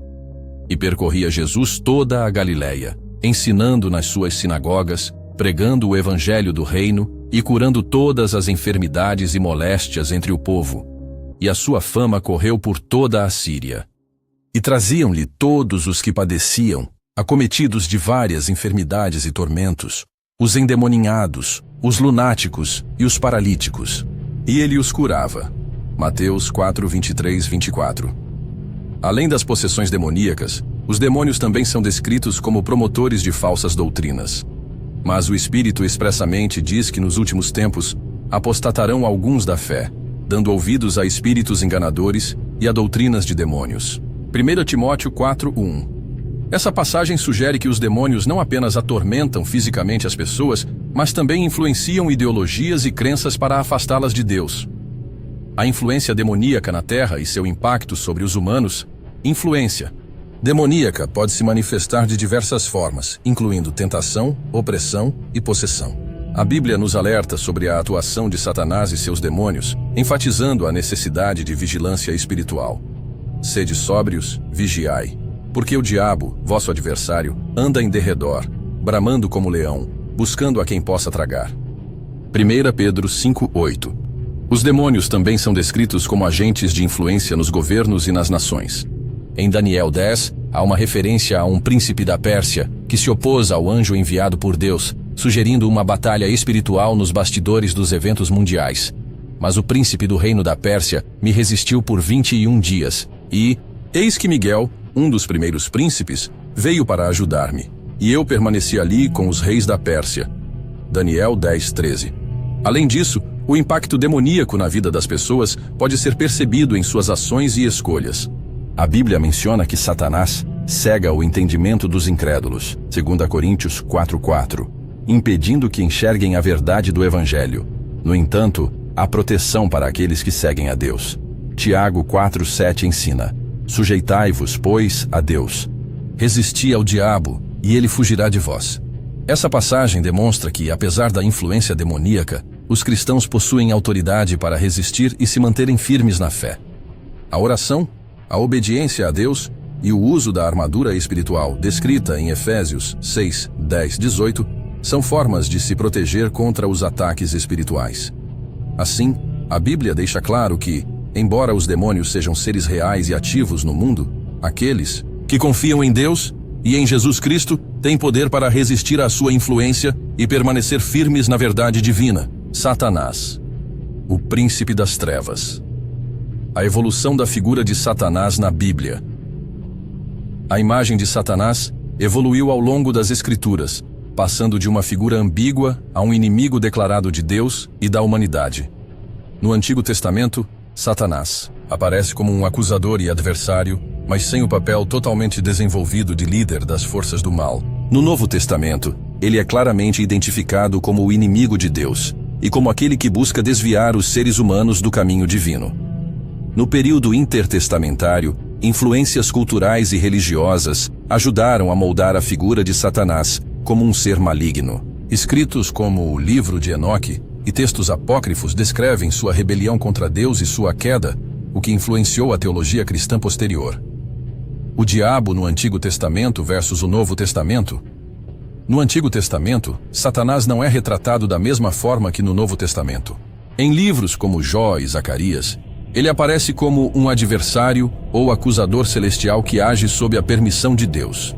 E percorria Jesus toda a Galileia, ensinando nas suas sinagogas, pregando o evangelho do reino e curando todas as enfermidades e moléstias entre o povo. E a sua fama correu por toda a Síria. E traziam-lhe todos os que padeciam, acometidos de várias enfermidades e tormentos, os endemoninhados, os lunáticos e os paralíticos. E ele os curava. Mateus 4, 23, 24. Além das possessões demoníacas, os demônios também são descritos como promotores de falsas doutrinas. Mas o Espírito expressamente diz que nos últimos tempos apostatarão alguns da fé, dando ouvidos a espíritos enganadores e a doutrinas de demônios. 1 Timóteo 4, 1. Essa passagem sugere que os demônios não apenas atormentam fisicamente as pessoas, mas também influenciam ideologias e crenças para afastá-las de Deus. A influência demoníaca na Terra e seu impacto sobre os humanos. Influência demoníaca pode se manifestar de diversas formas, incluindo tentação, opressão e possessão. A Bíblia nos alerta sobre a atuação de Satanás e seus demônios, enfatizando a necessidade de vigilância espiritual. Sede sóbrios, vigiai, porque o diabo, vosso adversário, anda em derredor, bramando como leão, buscando a quem possa tragar. 1 Pedro 5:8. Os demônios também são descritos como agentes de influência nos governos e nas nações. Em Daniel 10, há uma referência a um príncipe da Pérsia que se opôs ao anjo enviado por Deus, sugerindo uma batalha espiritual nos bastidores dos eventos mundiais. Mas o príncipe do reino da Pérsia me resistiu por 21 dias, e, eis que Miguel, um dos primeiros príncipes, veio para ajudar-me, e eu permaneci ali com os reis da Pérsia. Daniel 10:13. Além disso, o impacto demoníaco na vida das pessoas pode ser percebido em suas ações e escolhas. A Bíblia menciona que Satanás cega o entendimento dos incrédulos, 2 Coríntios 4:4, impedindo que enxerguem a verdade do Evangelho. No entanto, há proteção para aqueles que seguem a Deus. Tiago 4:7 ensina: sujeitai-vos, pois, a Deus. Resisti ao diabo, e ele fugirá de vós. Essa passagem demonstra que, apesar da influência demoníaca, os cristãos possuem autoridade para resistir e se manterem firmes na fé. A oração, a obediência a Deus e o uso da armadura espiritual, descrita em Efésios 6, 10, 18, são formas de se proteger contra os ataques espirituais. Assim, a Bíblia deixa claro que, embora os demônios sejam seres reais e ativos no mundo, aqueles que confiam em Deus e em Jesus Cristo têm poder para resistir à sua influência e permanecer firmes na verdade divina. Satanás, o príncipe das trevas. A evolução da figura de Satanás na Bíblia. A imagem de Satanás evoluiu ao longo das Escrituras, passando de uma figura ambígua a um inimigo declarado de Deus e da humanidade. No Antigo Testamento, Satanás aparece como um acusador e adversário, mas sem o papel totalmente desenvolvido de líder das forças do mal. No Novo Testamento, ele é claramente identificado como o inimigo de Deus e como aquele que busca desviar os seres humanos do caminho divino. No período intertestamentário, influências culturais e religiosas ajudaram a moldar a figura de Satanás como um ser maligno. Escritos como o Livro de Enoque e textos apócrifos descrevem sua rebelião contra Deus e sua queda, o que influenciou a teologia cristã posterior. O diabo no Antigo Testamento versus o Novo Testamento. No Antigo Testamento, Satanás não é retratado da mesma forma que no Novo Testamento. Em livros como Jó e Zacarias, ele aparece como um adversário ou acusador celestial que age sob a permissão de Deus.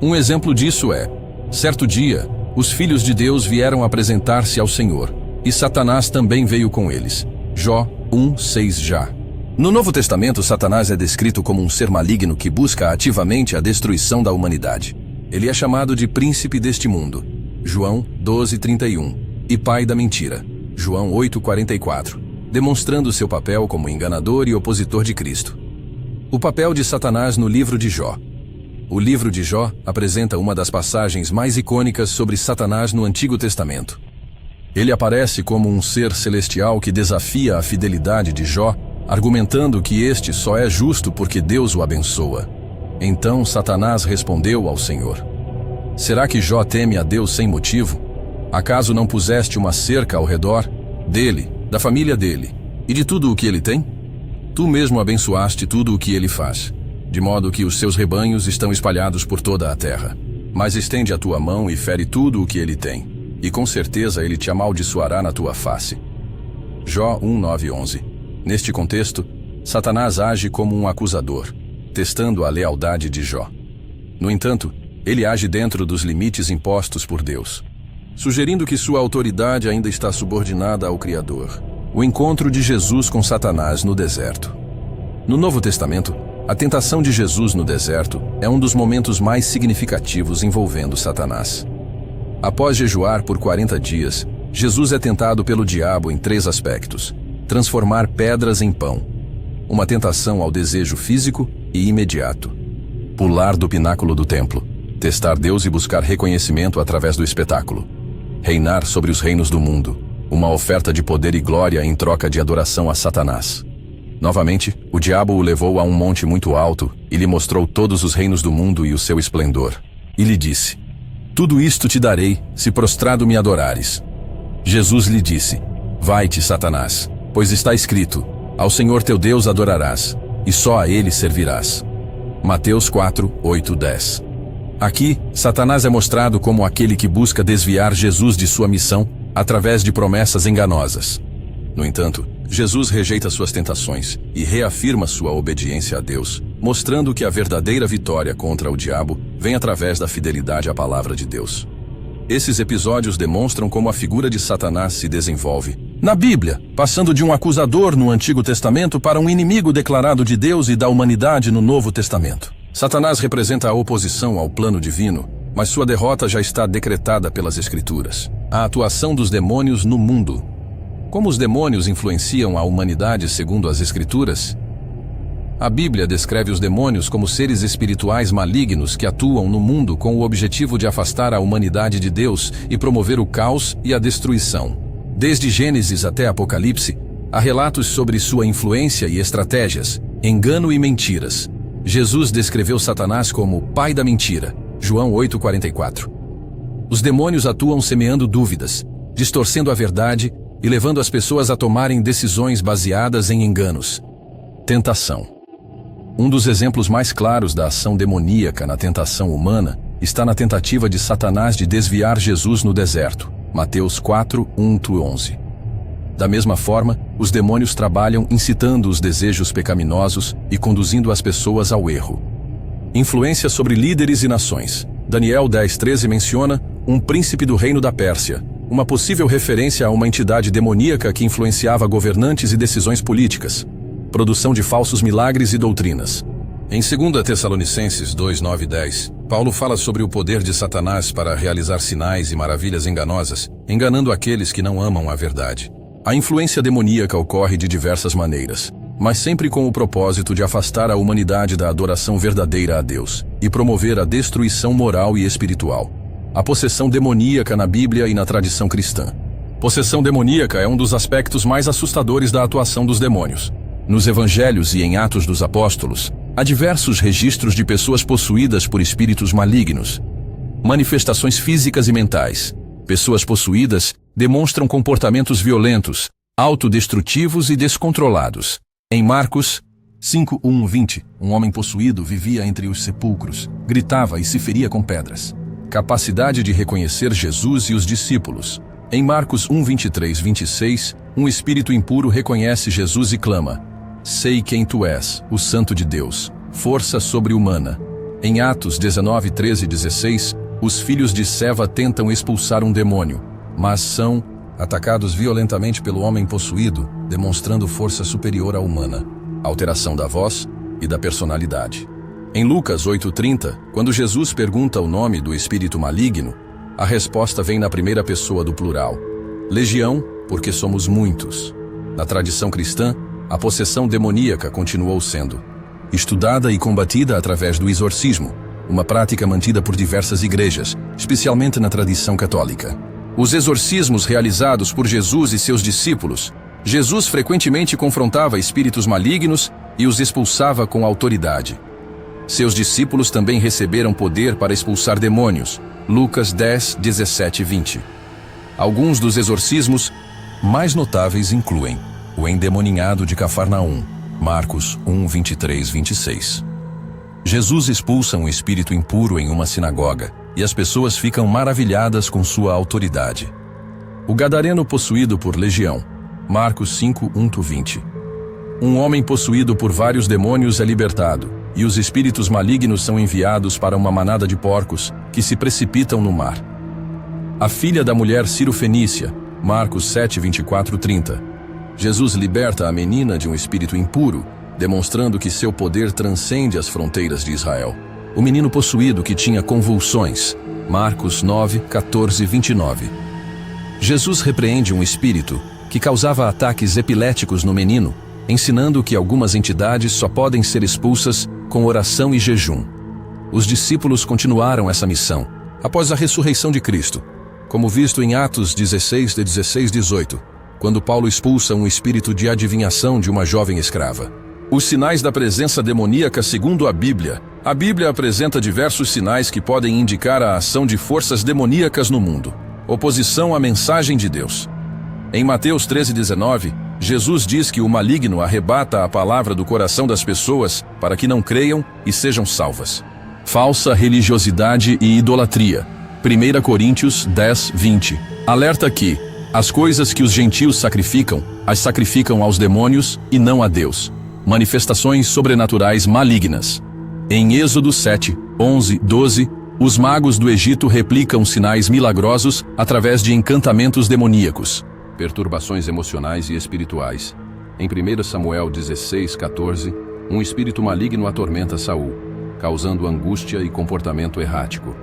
Um exemplo disso é: certo dia, os filhos de Deus vieram apresentar-se ao Senhor, e Satanás também veio com eles. Jó 1:6 já. No Novo Testamento, Satanás é descrito como um ser maligno que busca ativamente a destruição da humanidade. Ele é chamado de príncipe deste mundo, João 12:31, e pai da mentira, João 8:44, demonstrando seu papel como enganador e opositor de Cristo. O papel de Satanás no livro de Jó. O livro de Jó apresenta uma das passagens mais icônicas sobre Satanás no Antigo Testamento. Ele aparece como um ser celestial que desafia a fidelidade de Jó, argumentando que este só é justo porque Deus o abençoa. Então Satanás respondeu ao Senhor: Será que Jó teme a Deus sem motivo? Acaso não puseste uma cerca ao redor dele, da família dele e de tudo o que ele tem? Tu mesmo abençoaste tudo o que ele faz, de modo que os seus rebanhos estão espalhados por toda a terra. Mas estende a tua mão e fere tudo o que ele tem, e com certeza ele te amaldiçoará na tua face. Jó 1:9-11. Neste contexto, Satanás age como um acusador, testando a lealdade de Jó. No entanto, ele age dentro dos limites impostos por Deus, sugerindo que sua autoridade ainda está subordinada ao Criador. O encontro de Jesus com Satanás no deserto. No Novo Testamento, a tentação de Jesus no deserto é um dos momentos mais significativos envolvendo Satanás. Após jejuar por 40 dias, Jesus é tentado pelo diabo em 3 aspectos: transformar pedras em pão, uma tentação ao desejo físico e imediato, pular do pináculo do templo, testar Deus e buscar reconhecimento através do espetáculo, reinar sobre os reinos do mundo, uma oferta de poder e glória em troca de adoração a Satanás. Novamente, o diabo o levou a um monte muito alto e lhe mostrou todos os reinos do mundo e o seu esplendor. E lhe disse: Tudo isto te darei, se prostrado me adorares. Jesus lhe disse: Vai-te, Satanás, pois está escrito: Ao Senhor teu Deus adorarás, e só a ele servirás. Mateus 4:8-10. Aqui, Satanás é mostrado como aquele que busca desviar Jesus de sua missão através de promessas enganosas. No entanto, Jesus rejeita suas tentações e reafirma sua obediência a Deus, mostrando que a verdadeira vitória contra o diabo vem através da fidelidade à palavra de Deus. Esses episódios demonstram como a figura de Satanás se desenvolve na Bíblia, passando de um acusador no Antigo Testamento para um inimigo declarado de Deus e da humanidade no Novo Testamento. Satanás representa a oposição ao plano divino, mas sua derrota já está decretada pelas Escrituras. A atuação dos demônios no mundo. Como os demônios influenciam a humanidade segundo as Escrituras? A Bíblia descreve os demônios como seres espirituais malignos que atuam no mundo com o objetivo de afastar a humanidade de Deus e promover o caos e a destruição. Desde Gênesis até Apocalipse, há relatos sobre sua influência e estratégias, engano e mentiras. Jesus descreveu Satanás como pai da mentira, João 8:44. Os demônios atuam semeando dúvidas, distorcendo a verdade e levando as pessoas a tomarem decisões baseadas em enganos. Tentação. Um dos exemplos mais claros da ação demoníaca na tentação humana está na tentativa de Satanás de desviar Jesus no deserto, Mateus 4:1-11. Da mesma forma, os demônios trabalham incitando os desejos pecaminosos e conduzindo as pessoas ao erro. Influência sobre líderes e nações. Daniel 10:13 menciona um príncipe do reino da Pérsia, uma possível referência a uma entidade demoníaca que influenciava governantes e decisões políticas. Produção de falsos milagres e doutrinas. Em 2 Tessalonicenses 2:9-10, Paulo fala sobre o poder de Satanás para realizar sinais e maravilhas enganosas, enganando aqueles que não amam a verdade. A influência demoníaca ocorre de diversas maneiras, mas sempre com o propósito de afastar a humanidade da adoração verdadeira a Deus e promover a destruição moral e espiritual. A possessão demoníaca na Bíblia e na tradição cristã. Possessão demoníaca é um dos aspectos mais assustadores da atuação dos demônios. Nos Evangelhos e em Atos dos Apóstolos, há diversos registros de pessoas possuídas por espíritos malignos. Manifestações físicas e mentais. Pessoas possuídas demonstram comportamentos violentos, autodestrutivos e descontrolados. Em Marcos 5:1-20, um homem possuído vivia entre os sepulcros, gritava e se feria com pedras. Capacidade de reconhecer Jesus e os discípulos. Em Marcos 1:23-26, um espírito impuro reconhece Jesus e clama: Sei quem tu és, o Santo de Deus, força sobre-humana. Em Atos 19:13-16, os filhos de Seva tentam expulsar um demônio, mas são atacados violentamente pelo homem possuído, demonstrando força superior à humana, alteração da voz e da personalidade. Em Lucas 8:30, quando Jesus pergunta o nome do espírito maligno, a resposta vem na primeira pessoa do plural: Legião, porque somos muitos. Na tradição cristã, a possessão demoníaca continuou sendo estudada e combatida através do exorcismo, uma prática mantida por diversas igrejas, especialmente na tradição católica. Os exorcismos realizados por Jesus e seus discípulos, Jesus frequentemente confrontava espíritos malignos e os expulsava com autoridade. Seus discípulos também receberam poder para expulsar demônios. Lucas 10, 17 e 20. Alguns dos exorcismos mais notáveis incluem o endemoninhado de Cafarnaum, Marcos 1, 23, 26. Jesus expulsa um espírito impuro em uma sinagoga, e as pessoas ficam maravilhadas com sua autoridade. O gadareno possuído por legião, Marcos 5, 1-20. Um homem possuído por vários demônios é libertado, e os espíritos malignos são enviados para uma manada de porcos, que se precipitam no mar. A filha da mulher Ciro-fenícia, Marcos 7, 24-30. Jesus liberta a menina de um espírito impuro, demonstrando que seu poder transcende as fronteiras de Israel. O menino possuído que tinha convulsões, Marcos 9, 14 e 29. Jesus repreende um espírito que causava ataques epiléticos no menino, ensinando que algumas entidades só podem ser expulsas com oração e jejum. Os discípulos continuaram essa missão após a ressurreição de Cristo, como visto em Atos 16, de 16-18, quando Paulo expulsa um espírito de adivinhação de uma jovem escrava. Os sinais da presença demoníaca segundo a Bíblia. A Bíblia apresenta diversos sinais que podem indicar a ação de forças demoníacas no mundo. Oposição à mensagem de Deus. Em Mateus 13:19, Jesus diz que o maligno arrebata a palavra do coração das pessoas para que não creiam e sejam salvas. Falsa religiosidade e idolatria. 1 Coríntios 10, 20. Alerta que as coisas que os gentios sacrificam, as sacrificam aos demônios e não a Deus. Manifestações sobrenaturais malignas. Em Êxodo 7, 11, 12, os magos do Egito replicam sinais milagrosos através de encantamentos demoníacos. Perturbações emocionais e espirituais. Em 1 Samuel 16, 14, um espírito maligno atormenta Saul, causando angústia e comportamento errático.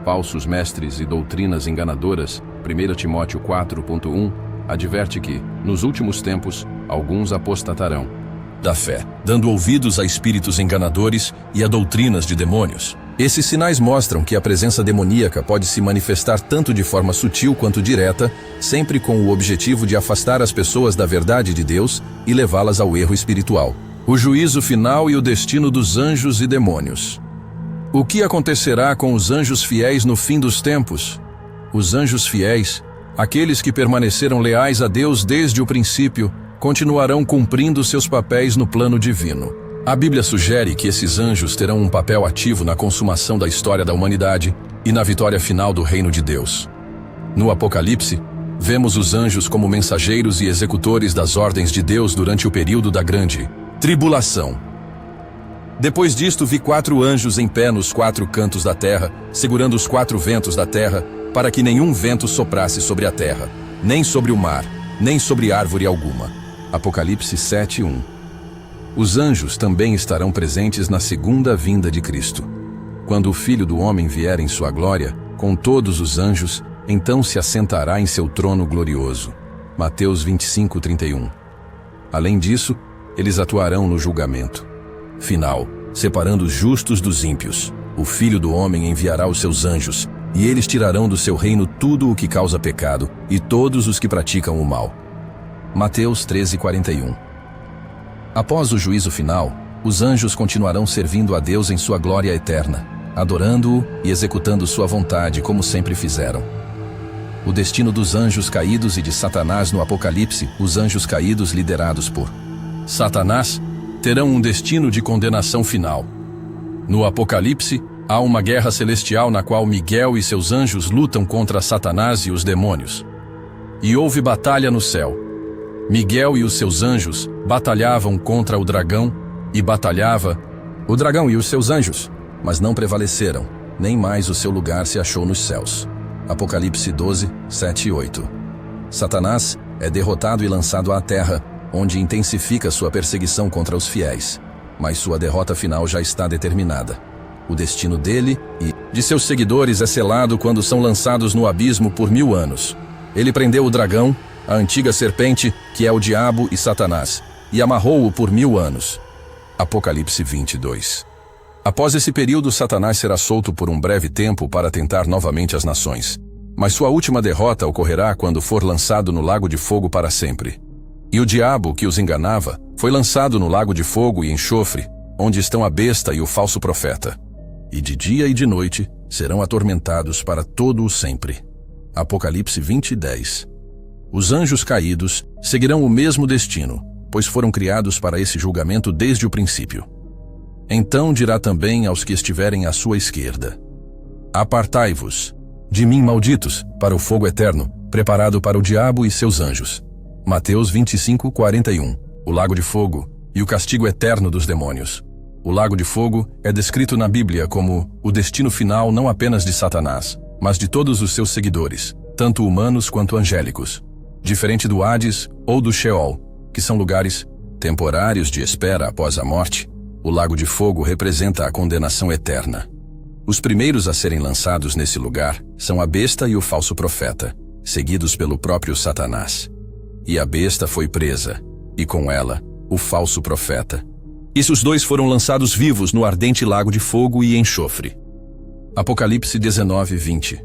Falsos mestres e doutrinas enganadoras. 1 Timóteo 4.1 adverte que, nos últimos tempos, alguns apostatarão da fé, dando ouvidos a espíritos enganadores e a doutrinas de demônios. Esses sinais mostram que a presença demoníaca pode se manifestar tanto de forma sutil quanto direta, sempre com o objetivo de afastar as pessoas da verdade de Deus e levá-las ao erro espiritual. O juízo final e o destino dos anjos e demônios. O que acontecerá com os anjos fiéis no fim dos tempos? Os anjos fiéis, aqueles que permaneceram leais a Deus desde o princípio, continuarão cumprindo seus papéis no plano divino. A Bíblia sugere que esses anjos terão um papel ativo na consumação da história da humanidade e na vitória final do reino de Deus. No Apocalipse, vemos os anjos como mensageiros e executores das ordens de Deus durante o período da grande tribulação. Depois disto vi 4 anjos em pé nos 4 cantos da terra, segurando os 4 ventos da terra, para que nenhum vento soprasse sobre a terra, nem sobre o mar, nem sobre árvore alguma. Apocalipse 7:1. Os anjos também estarão presentes na segunda vinda de Cristo. Quando o Filho do Homem vier em sua glória, com todos os anjos, então se assentará em seu trono glorioso. Mateus 25:31. Além disso, eles atuarão no julgamento final, separando os justos dos ímpios. O Filho do Homem enviará os seus anjos, e eles tirarão do seu reino tudo o que causa pecado e todos os que praticam o mal. Mateus 13:41. Após o juízo final, os anjos continuarão servindo a Deus em sua glória eterna, adorando-o e executando sua vontade como sempre fizeram. O destino dos anjos caídos e de Satanás no Apocalipse. Os anjos caídos liderados por Satanás terão um destino de condenação final. No Apocalipse, há uma guerra celestial na qual Miguel e seus anjos lutam contra Satanás e os demônios. E houve batalha no céu. Miguel e os seus anjos batalhavam contra o dragão, e batalhava o dragão e os seus anjos, mas não prevaleceram, nem mais o seu lugar se achou nos céus. Apocalipse 12, 7 e 8. Satanás é derrotado e lançado à terra, onde intensifica sua perseguição contra os fiéis, mas sua derrota final já está determinada. O destino dele e de seus seguidores é selado quando são lançados no abismo por 1000 anos. Ele prendeu o dragão, a antiga serpente, que é o diabo e Satanás, e amarrou-o por 1000 anos. Apocalipse 22. Após esse período, Satanás será solto por um breve tempo para tentar novamente as nações. Mas sua última derrota ocorrerá quando for lançado no lago de fogo para sempre. E o diabo, que os enganava, foi lançado no lago de fogo e enxofre, onde estão a besta e o falso profeta. E de dia e de noite serão atormentados para todo o sempre. Apocalipse 20:10. Os anjos caídos seguirão o mesmo destino, pois foram criados para esse julgamento desde o princípio. Então dirá também aos que estiverem à sua esquerda: Apartai-vos de mim, malditos, para o fogo eterno, preparado para o diabo e seus anjos. Mateus 25:41. O lago de fogo e o castigo eterno dos demônios. O lago de fogo é descrito na Bíblia como o destino final não apenas de Satanás, mas de todos os seus seguidores, tanto humanos quanto angélicos. Diferente do Hades ou do Sheol, que são lugares temporários de espera após a morte, o lago de fogo representa a condenação eterna. Os primeiros a serem lançados nesse lugar são a besta e o falso profeta, seguidos pelo próprio Satanás. E a besta foi presa, e com ela, o falso profeta. E os dois foram lançados vivos no ardente lago de fogo e enxofre. Apocalipse 19:20.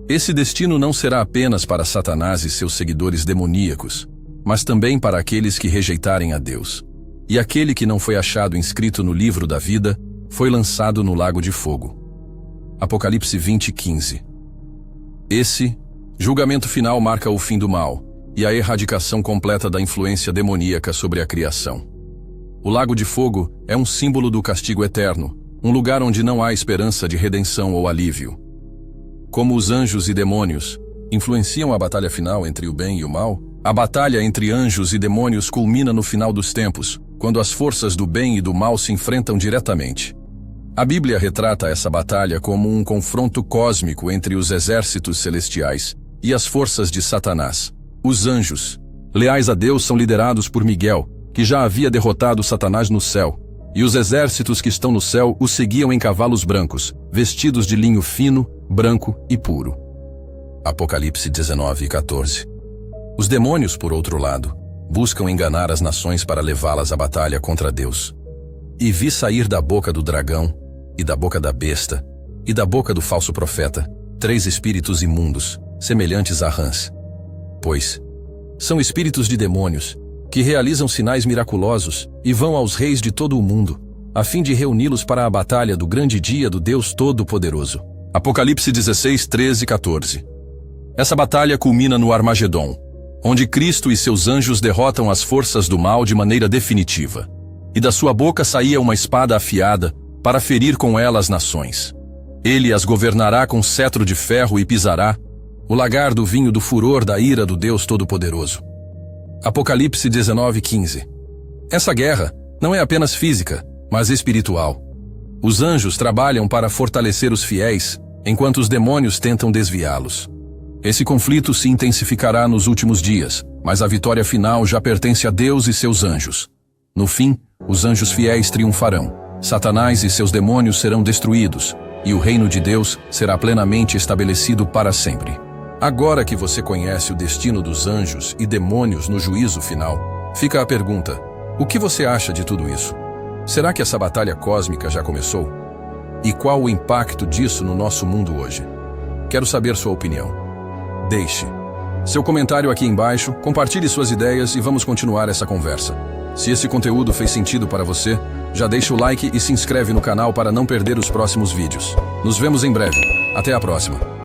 Esse destino não será apenas para Satanás e seus seguidores demoníacos, mas também para aqueles que rejeitarem a Deus. E aquele que não foi achado inscrito no livro da vida foi lançado no lago de fogo. Apocalipse 20:15. Esse julgamento final marca o fim do mal e a erradicação completa da influência demoníaca sobre a criação. O lago de fogo é um símbolo do castigo eterno, um lugar onde não há esperança de redenção ou alívio. Como os anjos e demônios influenciam a batalha final entre o bem e o mal, a batalha entre anjos e demônios culmina no final dos tempos, quando as forças do bem e do mal se enfrentam diretamente. A Bíblia retrata essa batalha como um confronto cósmico entre os exércitos celestiais e as forças de Satanás. Os anjos, leais a Deus, são liderados por Miguel, que já havia derrotado Satanás no céu, e os exércitos que estão no céu o seguiam em cavalos brancos, vestidos de linho fino, branco e puro. Apocalipse 19:14. Os demônios, por outro lado, buscam enganar as nações para levá-las à batalha contra Deus. E vi sair da boca do dragão, e da boca da besta, e da boca do falso profeta, 3 espíritos imundos, semelhantes a rãs. Pois são espíritos de demônios, que realizam sinais miraculosos e vão aos reis de todo o mundo, a fim de reuni-los para a batalha do grande dia do Deus Todo-Poderoso. Apocalipse 16:13-14. Essa batalha culmina no Armagedon, onde Cristo e seus anjos derrotam as forças do mal de maneira definitiva. E da sua boca saía uma espada afiada para ferir com ela as nações. Ele as governará com cetro de ferro e pisará o lagar do vinho do furor da ira do Deus Todo-Poderoso. Apocalipse 19:15. Essa guerra não é apenas física, mas espiritual. Os anjos trabalham para fortalecer os fiéis, enquanto os demônios tentam desviá-los. Esse conflito se intensificará nos últimos dias, mas a vitória final já pertence a Deus e seus anjos. No fim, os anjos fiéis triunfarão, Satanás e seus demônios serão destruídos, e o reino de Deus será plenamente estabelecido para sempre. Agora que você conhece o destino dos anjos e demônios no juízo final, fica a pergunta: o que você acha de tudo isso? Será que essa batalha cósmica já começou? E qual o impacto disso no nosso mundo hoje? Quero saber sua opinião. Deixe seu comentário aqui embaixo, compartilhe suas ideias e vamos continuar essa conversa. Se esse conteúdo fez sentido para você, já deixa o like e se inscreve no canal para não perder os próximos vídeos. Nos vemos em breve. Até a próxima.